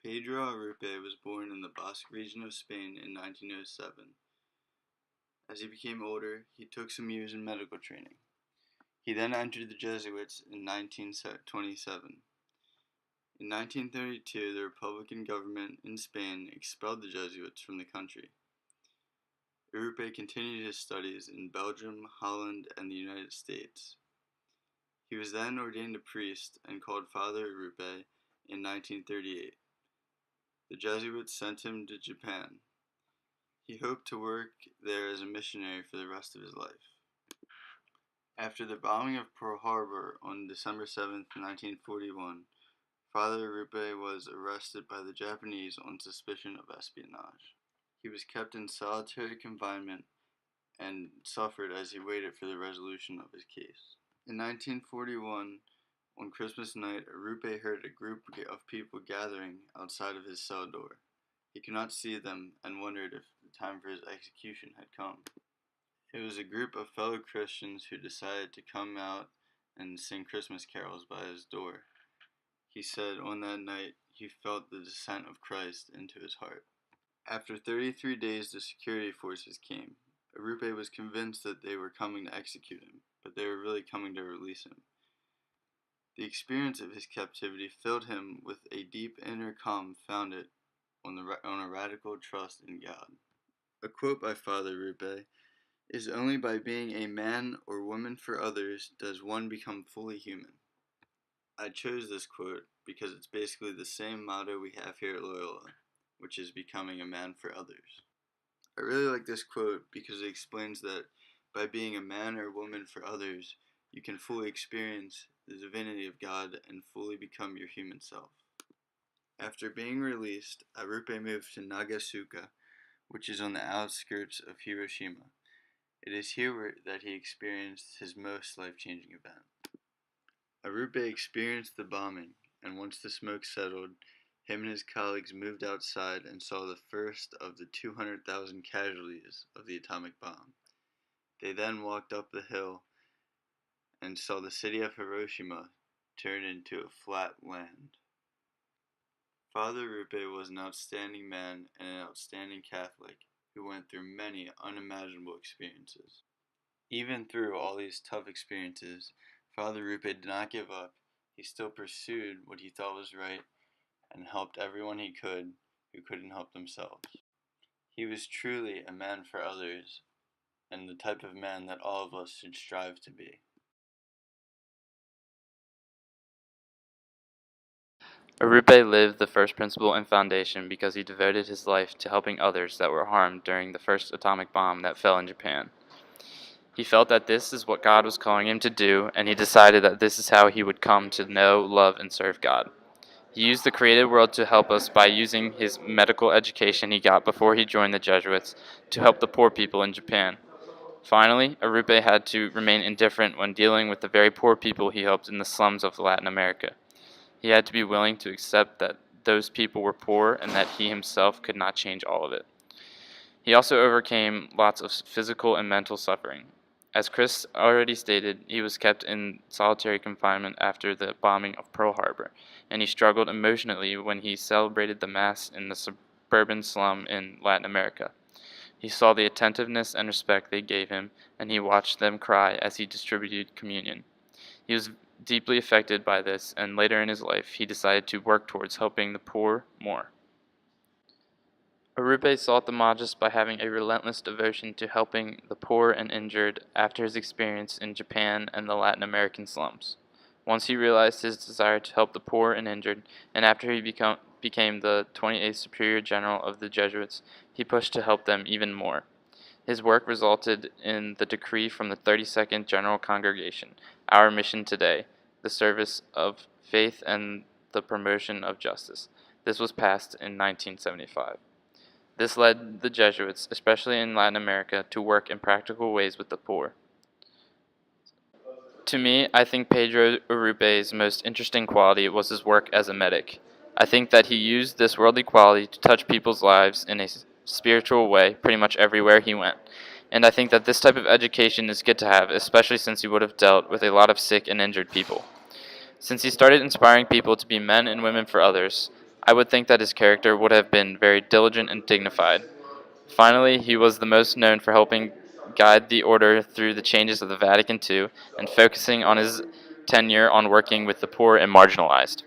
Pedro Arrupe was born in the Basque region of Spain in 1907. As he became older, he took some years in medical training. He then entered the Jesuits in 1927. In 1932, the Republican government in Spain expelled the Jesuits from the country. Arrupe continued his studies in Belgium, Holland, and the United States. He was then ordained a priest and called Father Arrupe in 1938. The Jesuits sent him to Japan. He hoped to work there as a missionary for the rest of his life. After the bombing of Pearl Harbor on December 7, 1941, Father Arrupe was arrested by the Japanese on suspicion of espionage. He was kept in solitary confinement and suffered as he waited for the resolution of his case. In 1941, on Christmas night, Arrupe heard a group of people gathering outside of his cell door. He could not see them and wondered if the time for his execution had come. It was a group of fellow Christians who decided to come out and sing Christmas carols by his door. He said on that night he felt the descent of Christ into his heart. After 33 days, the security forces came. Arrupe was convinced that they were coming to execute him, but they were really coming to release him. The experience of his captivity filled him with a deep inner calm founded on a radical trust in God. A quote by Father Arrupe is, "Only by being a man or woman for others does one become fully human." I chose this quote because it's basically the same motto we have here at Loyola, which is becoming a man for others. I really like this quote because it explains that by being a man or woman for others, you can fully experience the divinity of God and fully become your human self. After being released, Arrupe moved to Nagasuka, which is on the outskirts of Hiroshima. It is here that he experienced his most life-changing event. Arrupe experienced the bombing, and once the smoke settled, him and his colleagues moved outside and saw the first of the 200,000 casualties of the atomic bomb. They then walked up the hill and saw the city of Hiroshima turn into a flat land. Father Arrupe was an outstanding man and an outstanding Catholic who went through many unimaginable experiences. Even through all these tough experiences, Father Arrupe did not give up. He still pursued what he thought was right and helped everyone he could who couldn't help themselves. He was truly a man for others, and the type of man that all of us should strive to be. Arrupe lived the first principle and foundation because he devoted his life to helping others that were harmed during the first atomic bomb that fell in Japan. He felt that this is what God was calling him to do, and he decided that this is how he would come to know, love, and serve God. He used the created world to help us by using his medical education he got before he joined the Jesuits to help the poor people in Japan. Finally, Arrupe had to remain indifferent when dealing with the very poor people he helped in the slums of Latin America. He had to be willing to accept that those people were poor and that he himself could not change all of it. He also overcame lots of physical and mental suffering. As Chris already stated, he was kept in solitary confinement after the bombing of Pearl Harbor, and he struggled emotionally when he celebrated the Mass in the suburban slum in Latin America. He saw the attentiveness and respect they gave him, and he watched them cry as he distributed communion. He was deeply affected by this, and later in his life, he decided to work towards helping the poor more. Arrupe sought the Magus by having a relentless devotion to helping the poor and injured after his experience in Japan and the Latin American slums. Once he realized his desire to help the poor and injured, and after he became the 28th Superior General of the Jesuits, he pushed to help them even more. His work resulted in the decree from the 32nd General Congregation, Our Mission Today, the service of faith and the promotion of justice. This was passed in 1975. This led the Jesuits, especially in Latin America, to work in practical ways with the poor. To me, I think Pedro Arrupe's most interesting quality was his work as a medic. I think that he used this worldly quality to touch people's lives in a spiritual way pretty much everywhere he went. And I think that this type of education is good to have, especially since he would have dealt with a lot of sick and injured people. Since he started inspiring people to be men and women for others, I would think that his character would have been very diligent and dignified. Finally, he was the most known for helping guide the order through the changes of the Vatican II and focusing on his tenure on working with the poor and marginalized.